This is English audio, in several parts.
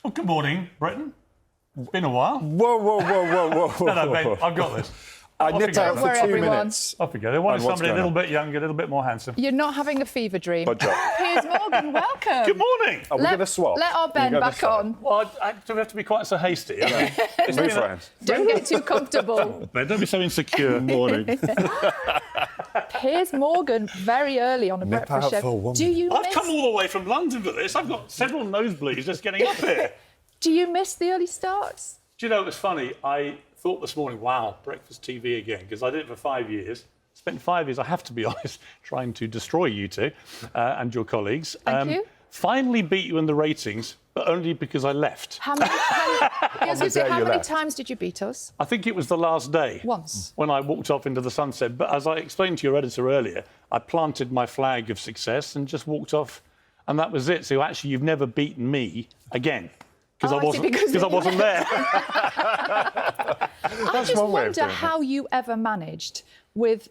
Well, good morning, Britain. It's been a while. Whoa. No, mate, I've got this. I nipped out for 2 minutes. Off we go. They wanted somebody a little bit younger, a little bit more handsome. You're not having a fever dream. Good job. Piers Morgan, welcome. Good morning. Are we going to swap? Let our Ben back on. Well, I don't have to be quite so hasty. Move friends. Don't get too comfortable. Ben, don't be so insecure. Morning. Piers Morgan, very early on a Nip breakfast out show. for one Do you I've miss? come all the way from London for this. I've got several nosebleeds just getting up here. Do you miss the early starts? Do you know, it was funny. I thought this morning, wow, breakfast TV again, because I did it for 5 years. Spent 5 years, I have to be honest, trying to destroy you two and your colleagues. Thank you. Finally beat you in the ratings, but only because I left. How many left. times did you beat us? I think it was the last day. Once. When I walked off into the sunset. But as I explained to your editor earlier, I planted my flag of success and just walked off, and that was it. So actually, you've never beaten me again. Because I wasn't there. I just wonder how you ever managed with,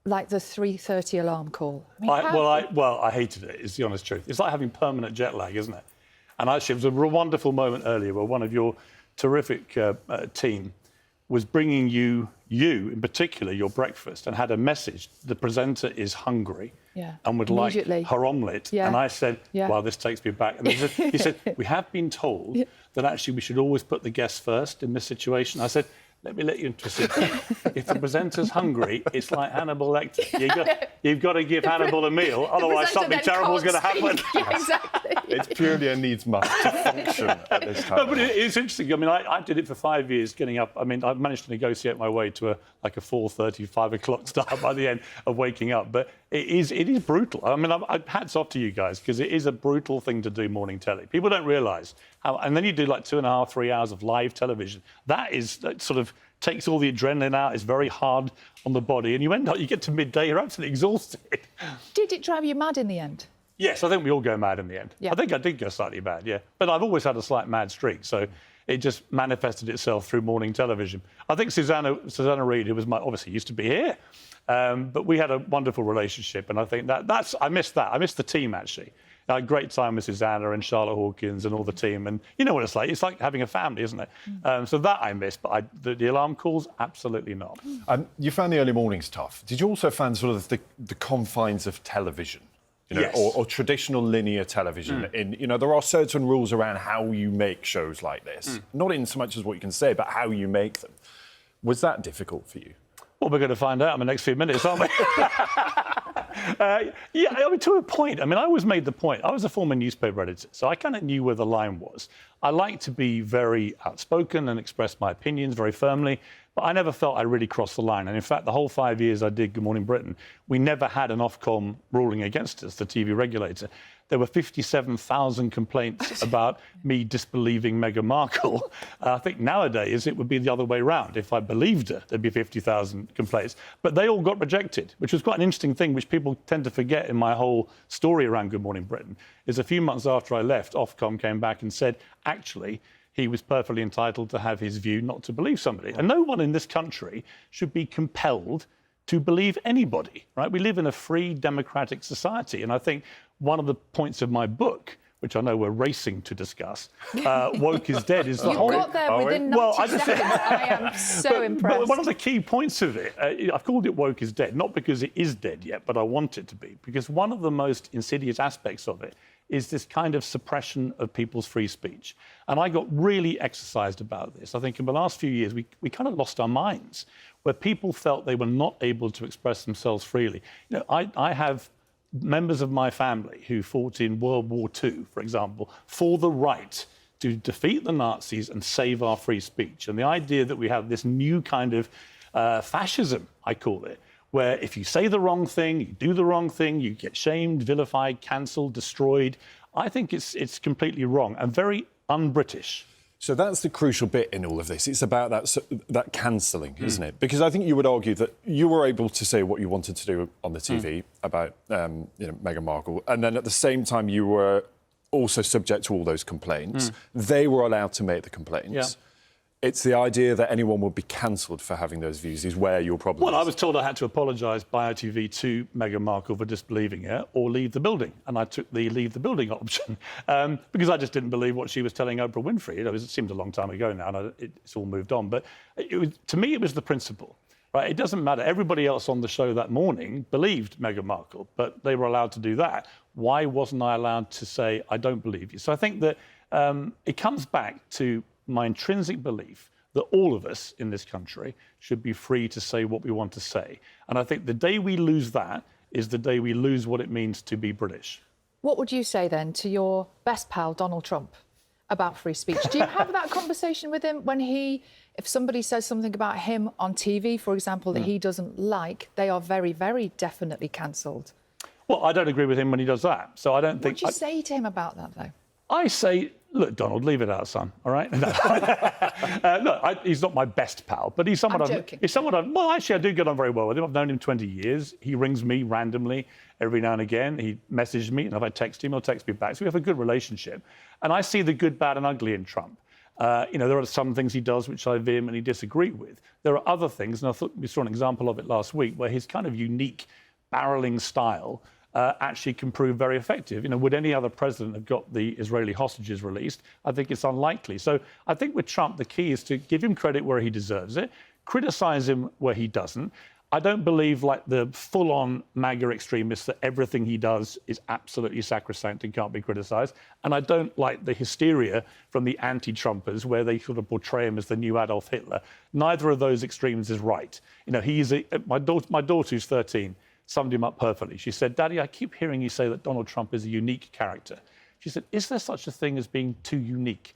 like, the 3:30 alarm call. I hated it, is the honest truth. It's like having permanent jet lag, isn't it? And actually, it was a wonderful moment earlier where one of your terrific team was bringing you in particular, your breakfast, and had a message. The presenter is hungry and would like her omelette. Yeah. And I said, well, this takes me back. And he said, we have been told that actually we should always put the guests first in this situation. I said, let me let you into a secret. If the presenter's hungry, it's like Hannibal Lecter. You've got to give Hannibal a meal, otherwise something terrible is going to happen. Yeah, exactly. It's purely a needs must to function at this time. No, but it's interesting. I mean, I did it for 5 years, getting up. I mean, I've managed to negotiate my way to a 4:30, 5 o'clock start by the end of waking up. But it is brutal. I mean, hats off to you guys, because it is a brutal thing to do morning telly. People don't realise how. And then you do like 2.5, 3 hours of live television. That sort of takes all the adrenaline out. It's very hard on the body, and you get to midday, you're absolutely exhausted. Did it drive you mad in the end? Yes, I think we all go mad in the end. Yeah. I think I did go slightly mad, yeah. But I've always had a slight mad streak, so it just manifested itself through morning television. I think Susanna Reid, who was obviously used to be here, but we had a wonderful relationship, and I think I missed that. I missed the team, actually. I had a great time with Susanna and Charlotte Hawkins and all the team, and you know what it's like. It's like having a family, isn't it? So that I missed, but the alarm calls, absolutely not. You found the early mornings tough. Did you also find sort of the confines of television? Yes. Or traditional linear television. There are certain rules around how you make shows like this. Not in so much as what you can say, but how you make them. Was that difficult for you? Well, we're going to find out in the next few minutes, aren't we? To a point. I mean, I always made the point. I was a former newspaper editor, so I kind of knew where the line was. I like to be very outspoken and express my opinions very firmly, but I never felt I really crossed the line. And in fact, the whole 5 years I did Good Morning Britain, we never had an Ofcom ruling against us, the TV regulator. There were 57,000 complaints about me disbelieving Meghan Markle. I think nowadays it would be the other way around. If I believed her, there'd be 50,000 complaints. But they all got rejected, which was quite an interesting thing, which people tend to forget in my whole story around Good Morning Britain, is a few months after I left, Ofcom came back and said, actually, he was perfectly entitled to have his view not to believe somebody. And no one in this country should be compelled to believe anybody, right? We live in a free, democratic society. And I think one of the points of my book, which I know we're racing to discuss, Woke is Dead, is the whole... You got there within 90 seconds. I am so impressed. But one of the key points of it, I've called it Woke is Dead, not because it is dead yet, but I want it to be, because one of the most insidious aspects of it is this kind of suppression of people's free speech. And I got really exercised about this. I think in the last few years, we kind of lost our minds, where people felt they were not able to express themselves freely. You know, I have members of my family who fought in World War II, for example, for the right to defeat the Nazis and save our free speech. And the idea that we have this new kind of fascism, I call it, where if you say the wrong thing, you do the wrong thing, you get shamed, vilified, cancelled, destroyed. I think it's completely wrong and very un-British. So that's the crucial bit in all of this. It's about that cancelling, isn't it? Because I think you would argue that you were able to say what you wanted to do on the TV about Meghan Markle, and then at the same time you were also subject to all those complaints. They were allowed to make the complaints. It's the idea that anyone would be cancelled for having those views is where your problem is. Well, I was told I had to apologise by ITV to Meghan Markle for disbelieving her or leave the building. And I took the leave the building option because I just didn't believe what she was telling Oprah Winfrey. You know, it seems a long time ago now, and it's all moved on. But to me, it was the principle. Right? It doesn't matter. Everybody else on the show that morning believed Meghan Markle, but they were allowed to do that. Why wasn't I allowed to say, I don't believe you? So I think that it comes back to my intrinsic belief that all of us in this country should be free to say what we want to say. And I think the day we lose that is the day we lose what it means to be British. What would you say then to your best pal, Donald Trump, about free speech? Do you have that conversation with him when if somebody says something about him on TV, for example, that he doesn't like, they are very, very definitely cancelled? Well, I don't agree with him when he does that. So I don't think... What do you say to him about that, though? I say, look, Donald, leave it out, son, all right? Look, he's not my best pal, but he's someone well, actually, I do get on very well with him. I've known him 20 years. He rings me randomly every now and again. He messages me, and if I text him, he'll text me back. So we have a good relationship. And I see the good, bad and ugly in Trump. You know, there are some things he does which I vehemently disagree with. There are other things, and I thought we saw an example of it last week, where his kind of unique barreling style actually can prove very effective. You know, would any other president have got the Israeli hostages released? I think it's unlikely. So I think with Trump, the key is to give him credit where he deserves it, criticise him where he doesn't. I don't believe, like the full-on MAGA extremists, that everything he does is absolutely sacrosanct and can't be criticised. And I don't like the hysteria from the anti-Trumpers, where they sort of portray him as the new Adolf Hitler. Neither of those extremes is right. You know, my daughter, who's 13, summed him up perfectly. She said, "Daddy, I keep hearing you say that Donald Trump is a unique character." She said, "Is there such a thing as being too unique?"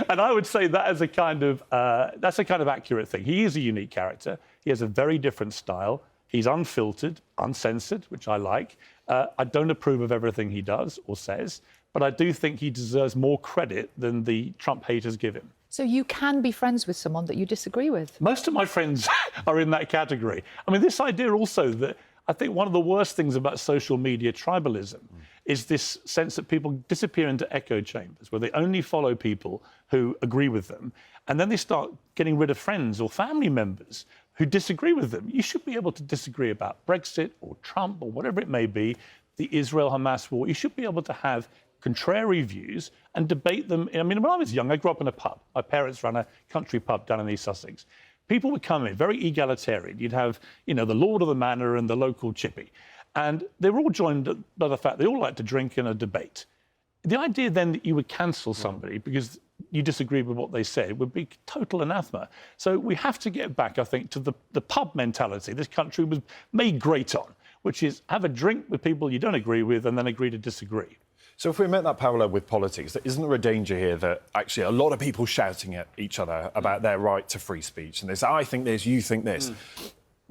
And I would say that is that's a kind of accurate thing. He is a unique character. He has a very different style. He's unfiltered, uncensored, which I like. I don't approve of everything he does or says, but I do think he deserves more credit than the Trump haters give him. So you can be friends with someone that you disagree with? Most of my friends are in that category. I mean, this idea also that I think one of the worst things about social media tribalism is this sense that people disappear into echo chambers where they only follow people who agree with them, and then they start getting rid of friends or family members who disagree with them. You should be able to disagree about Brexit or Trump or whatever it may be, the Israel-Hamas war. You should be able to have contrary views and debate them. I mean, when I was young, I grew up in a pub. My parents ran a country pub down in East Sussex. People would come in, very egalitarian. You'd have, you know, the lord of the manor and the local chippy. And they were all joined by the fact they all like to drink in a debate. The idea then that you would cancel somebody because you disagree with what they said would be total anathema. So we have to get back, I think, to the pub mentality this country was made great on, which is have a drink with people you don't agree with and then agree to disagree. So if we make that parallel with politics, isn't there a danger here that actually a lot of people shouting at each other about their right to free speech and this, I think this, you think this.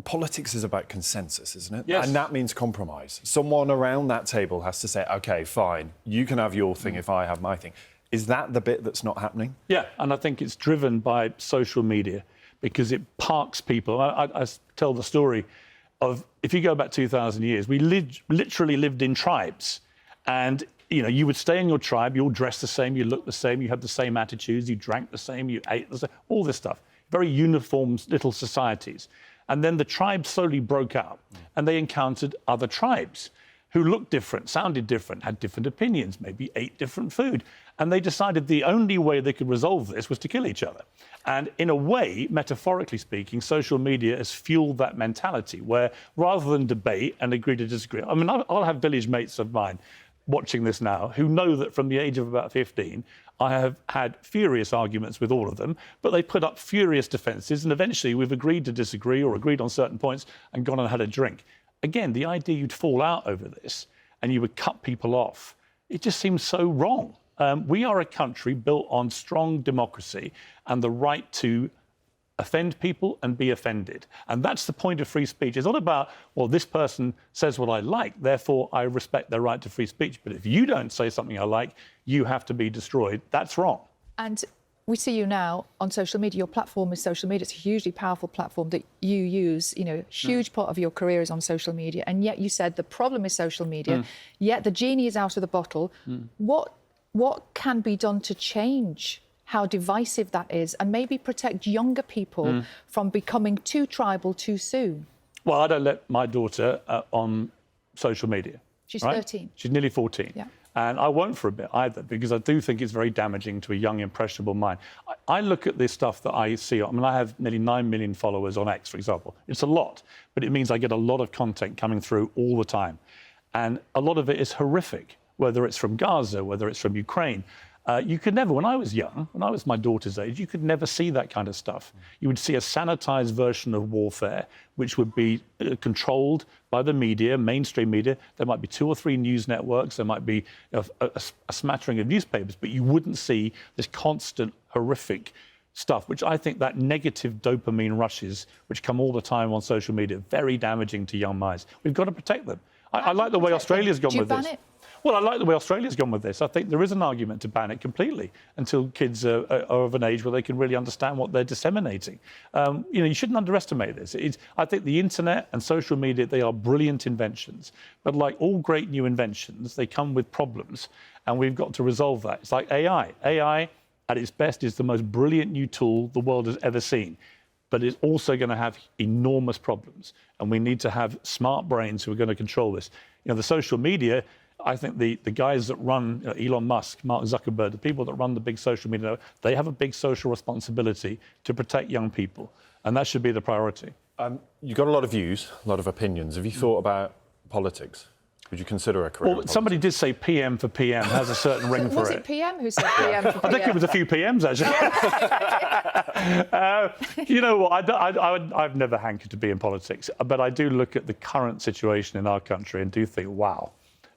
Politics is about consensus, isn't it? Yes. And that means compromise. Someone around that table has to say, OK, fine, you can have your thing if I have my thing. Is that the bit that's not happening? Yeah, and I think it's driven by social media because it parks people. I tell the story of, if you go back 2,000 years, we literally lived in tribes. And you know, you would stay in your tribe, you all dressed the same, you looked the same, you had the same attitudes, you drank the same, you ate the same, all this stuff. Very uniform little societies. And then the tribes slowly broke out and they encountered other tribes who looked different, sounded different, had different opinions, maybe ate different food. And they decided the only way they could resolve this was to kill each other. And in a way, metaphorically speaking, social media has fueled that mentality where rather than debate and agree to disagree, I mean, I'll have village mates of mine watching this now who know that from the age of about 15, I have had furious arguments with all of them, but they put up furious defences and eventually we've agreed to disagree or agreed on certain points and gone and had a drink. Again, the idea you'd fall out over this and you would cut people off, it just seems so wrong. We are a country built on strong democracy and the right to offend people and be offended. And that's the point of free speech. It's not about, well, this person says what I like, therefore I respect their right to free speech. But if you don't say something I like, you have to be destroyed. That's wrong. And we see you now on social media. Your platform is social media. It's a hugely powerful platform that you use. You know, a huge part of your career is on social media. And yet you said the problem is social media, yet the genie is out of the bottle. What can be done to change how divisive that is and maybe protect younger people from becoming too tribal too soon? Well, I don't let my daughter on social media. She's right? 13. She's nearly 14. Yeah. And I won't for a bit either, because I do think it's very damaging to a young, impressionable mind. I look at this stuff that I see. I mean, I have nearly 9 million followers on X, for example. It's a lot, but it means I get a lot of content coming through all the time. And a lot of it is horrific, whether it's from Gaza, whether it's from Ukraine. You could never, when I was young, when I was my daughter's age, you could never see that kind of stuff. You would see a sanitized version of warfare, which would be controlled by the media, mainstream media. There might be 2 or 3 news networks. There might be a smattering of newspapers, but you wouldn't see this constant horrific stuff, which I think that negative dopamine rushes, which come all the time on social media, very damaging to young minds. We've got to protect them. I like the way Australia's gone with this. Do you ban it? Well, I like the way Australia's gone with this. I think there is an argument to ban it completely until kids are of an age where they can really understand what they're disseminating. You shouldn't underestimate this. I think the internet and social media, they are brilliant inventions. But like all great new inventions, they come with problems, and we've got to resolve that. It's like AI. AI, at its best, is the most brilliant new tool the world has ever seen. But it's also going to have enormous problems. And we need to have smart brains who are going to control this. The social media, I think the guys that run Elon Musk, Mark Zuckerberg, the people that run the big social media, they have a big social responsibility to protect young people. And that should be the priority. You've got a lot of views, a lot of opinions. Have you thought about politics? Would you consider a career? Well, somebody did say PM for PM has a certain ring for it. Was it PM who said PM for PM? I think it was a few PMs, actually. You know what? I've never hankered to be in politics, but I do look at the current situation in our country and do think, wow.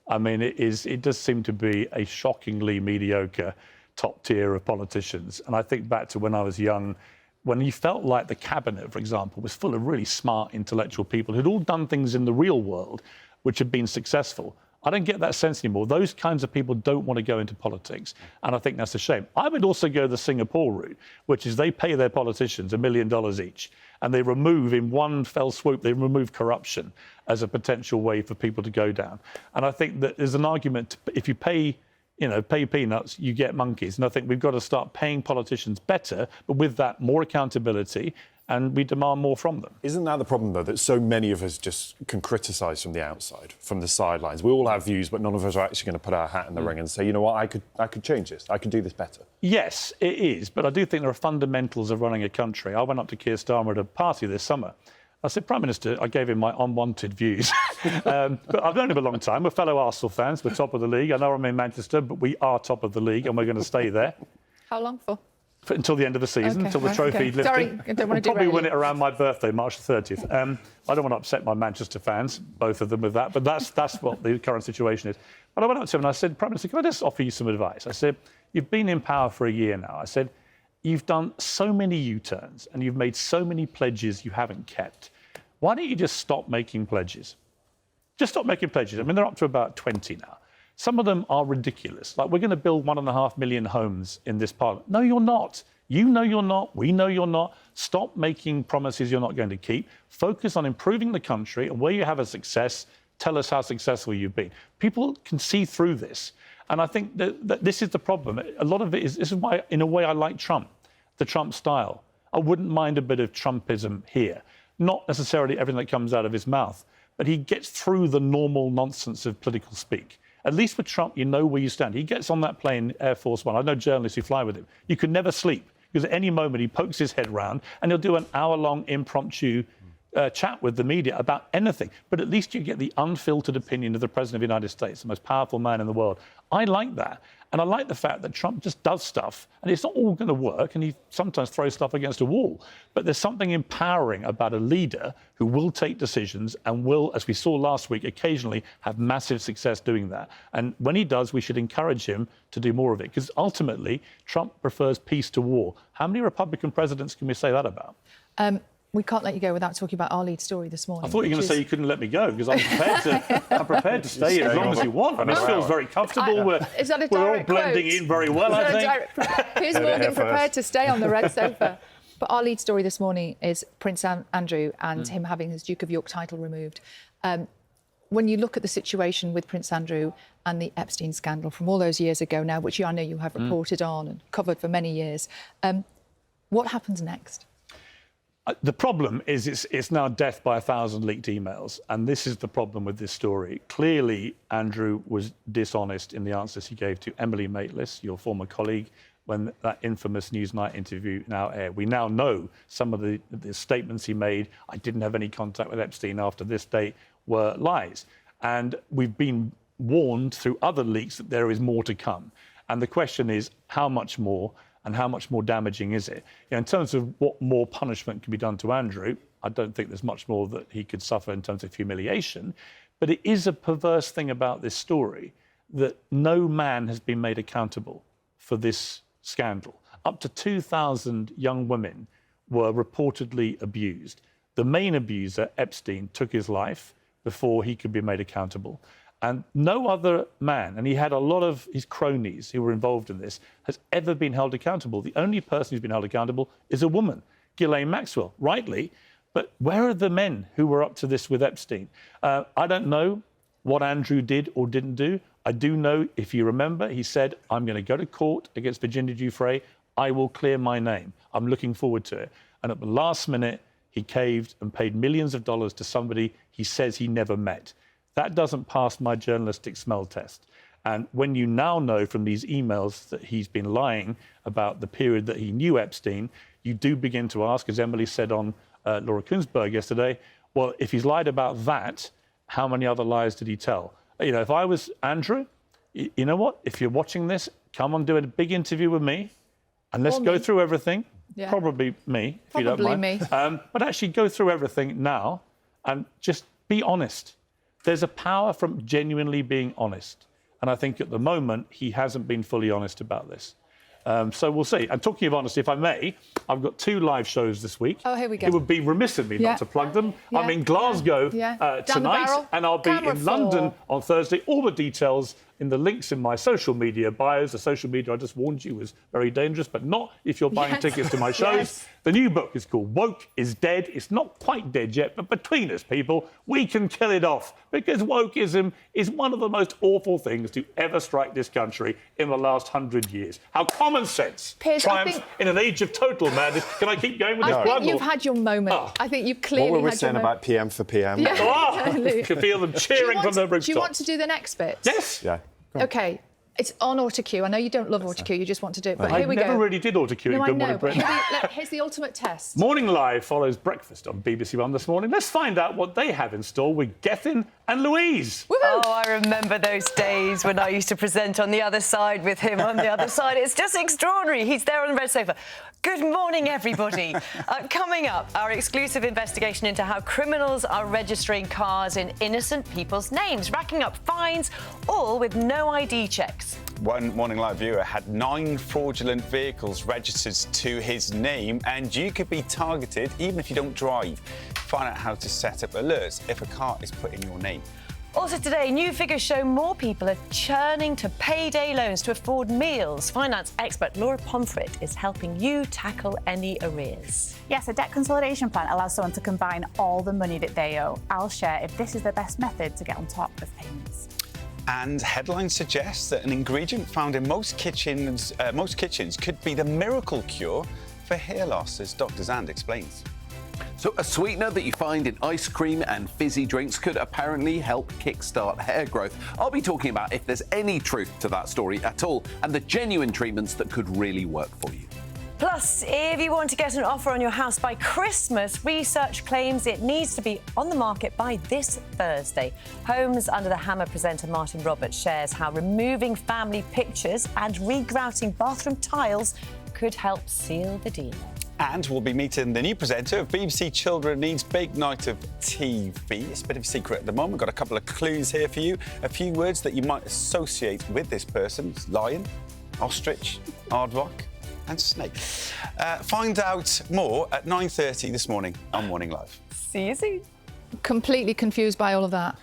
I mean, it does seem to be a shockingly mediocre top tier of politicians. And I think back to when I was young, when you felt like the cabinet, for example, was full of really smart intellectual people who'd all done things in the real world which have been successful. I don't get that sense anymore. Those kinds of people don't want to go into politics, and I think that's a shame. I would also go the Singapore route, which is they pay their politicians $1 million each, and they remove, in one fell swoop, they remove corruption as a potential way for people to go down. And I think that there's an argument, if you pay peanuts, you get monkeys. And I think we've got to start paying politicians better, but with that, more accountability, and we demand more from them. Isn't that the problem, though, that so many of us just can criticise from the outside, from the sidelines? We all have views, but none of us are actually going to put our hat in the ring and say, you know what, I could change this. I could do this better. Yes, it is, but I do think there are fundamentals of running a country. I went up to Keir Starmer at a party this summer. I said, Prime Minister, I gave him my unwanted views. But I've known him a long time. We're fellow Arsenal fans. We're top of the league. I know I'm in Manchester, but we are top of the league, and we're going to stay there. How long for? Until the end of the season, until the trophy lifted. Sorry, I don't want to we'll probably win it around my birthday, March the 30th. I don't want to upset my Manchester fans, both of them, with that, but that's what the current situation is. But I went up to him and I said, Prime Minister, can I just offer you some advice? I said, you've been in power for a year now. I said, you've done so many U-turns and you've made so many pledges you haven't kept. Why don't you just stop making pledges? Just stop making pledges. I mean, they're up to about 20 now. Some of them are ridiculous. Like, we're going to build 1.5 million homes in this parliament. No, you're not. You know you're not. We know you're not. Stop making promises you're not going to keep. Focus on improving the country, and where you have a success, tell us how successful you've been. People can see through this. And I think that this is the problem. A lot of it is, this is why, in a way, I like Trump, the Trump style. I wouldn't mind a bit of Trumpism here. Not necessarily everything that comes out of his mouth, but he gets through the normal nonsense of political speak. At least with Trump, you know where you stand. He gets on that plane, Air Force One. I know journalists who fly with him. You can never sleep, because at any moment he pokes his head round and he'll do an hour-long impromptu chat with the media about anything. But at least you get the unfiltered opinion of the President of the United States, the most powerful man in the world. I like that. And I like the fact that Trump just does stuff, and it's not all going to work, and he sometimes throws stuff against a wall. But there's something empowering about a leader who will take decisions and will, as we saw last week, occasionally have massive success doing that. And when he does, we should encourage him to do more of it, because ultimately, Trump prefers peace to war. How many Republican presidents can we say that about? We can't let you go without talking about our lead story this morning. I thought you were going to say you couldn't let me go, because I'm prepared to stay as long as you want. I mean, it feels very comfortable. We're all blending in very well, I think. Piers Morgan prepared to stay on the red sofa. But our lead story this morning is Prince Andrew and him having his Duke of York title removed. when you look at the situation with Prince Andrew and the Epstein scandal from all those years ago now, which I know you have reported on and covered for many years, what happens next? The problem is it's now death by 1,000 leaked emails. And this is the problem with this story. Clearly, Andrew was dishonest in the answers he gave to Emily Maitlis, your former colleague, when that infamous Newsnight interview now aired. We now know some of the statements he made, I didn't have any contact with Epstein after this date, were lies. And we've been warned through other leaks that there is more to come. And the question is, how much more? And how much more damaging is it? In terms of what more punishment can be done to Andrew, I don't think there's much more that he could suffer in terms of humiliation. But it is a perverse thing about this story that no man has been made accountable for this scandal. Up to 2,000 young women were reportedly abused. The main abuser, Epstein, took his life before he could be made accountable. And no other man, and he had a lot of his cronies who were involved in this, has ever been held accountable. The only person who's been held accountable is a woman, Ghislaine Maxwell, rightly. But where are the men who were up to this with Epstein? I don't know what Andrew did or didn't do. I do know, if you remember, he said, I'm going to go to court against Virginia Giuffre. I will clear my name. I'm looking forward to it. And at the last minute, he caved and paid millions of dollars to somebody he says he never met. That doesn't pass my journalistic smell test. And when you now know from these emails that he's been lying about the period that he knew Epstein, you do begin to ask, as Emily said on Laura Kuenssberg yesterday, well, if he's lied about that, how many other lies did he tell? If I was Andrew, you know what? If you're watching this, come on, do a big interview with me, and let's go through everything. Yeah. Probably me, if you don't mind. But actually go through everything now and just be honest. There's a power from genuinely being honest. And I think at the moment, he hasn't been fully honest about this. So we'll see. And talking of honesty, if I may, I've got 2 live shows this week. Oh, here we go. It would be remiss of me not to plug them. Yeah. I'm in Glasgow tonight, and I'll be in London on Thursday. All the details in the links in my social media bios. The social media, I just warned you, was very dangerous, but not if you're buying tickets to my shows. The new book is called Woke is Dead. It's not quite dead yet, but between us, people, we can kill it off, because wokeism is one of the most awful things to ever strike this country in the last 100 years. How common sense triumphs in an age of total madness. Can I keep going with this plug? I think you've had your moment. I think you've clearly had your moment. What were we saying about PM for PM? Yeah. You can feel them cheering from the rooftops. Do you want to do the next bit? Yes. Yeah. OK. It's on autocue. I know you don't love autocue, you just want to do it, but here we go. I never really did autocue in Good Morning Britain. Here's the ultimate test. Morning Live follows breakfast on BBC One this morning. Let's find out what they have in store with Gethin and Louise. Oh, I remember those days when I used to present on the other side with him on the other side. It's just extraordinary. He's there on the red sofa. Good morning, everybody. Coming up, our exclusive investigation into how criminals are registering cars in innocent people's names, racking up fines, all with no ID checks. One Morning Live viewer had 9 fraudulent vehicles registered to his name, and you could be targeted even if you don't drive. Find out how to set up alerts if a car is put in your name. Also today, new figures show more people are churning to payday loans to afford meals. Finance expert Laura Pomfret is helping you tackle any arrears. Yes, a debt consolidation plan allows someone to combine all the money that they owe. I'll share if this is the best method to get on top of payments. And headlines suggest that an ingredient found in most kitchens could be the miracle cure for hair loss, as Dr. Zand explains. So a sweetener that you find in ice cream and fizzy drinks could apparently help kickstart hair growth. I'll be talking about if there's any truth to that story at all, and the genuine treatments that could really work for you. Plus, if you want to get an offer on your house by Christmas, research claims it needs to be on the market by this Thursday. Homes Under the Hammer presenter Martin Roberts shares how removing family pictures and regrouting bathroom tiles could help seal the deal. And we'll be meeting the new presenter of BBC Children Needs Big Night of TV. It's a bit of a secret at the moment. Got a couple of clues here for you. A few words that you might associate with this person. Lion, ostrich, aardvark and snake. Find out more at 9:30 this morning on Morning Live. See you soon. Completely confused by all of that.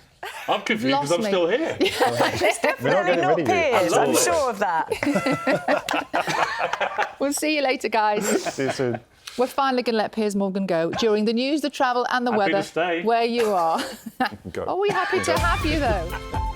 I'm confused because I'm still here. It's definitely not Piers, I'm sure of that. We'll see you later, guys. See you soon. We're finally going to let Piers Morgan go during the news, the travel and the Happy weather to stay. where you are. Go. Are we happy to have you, though?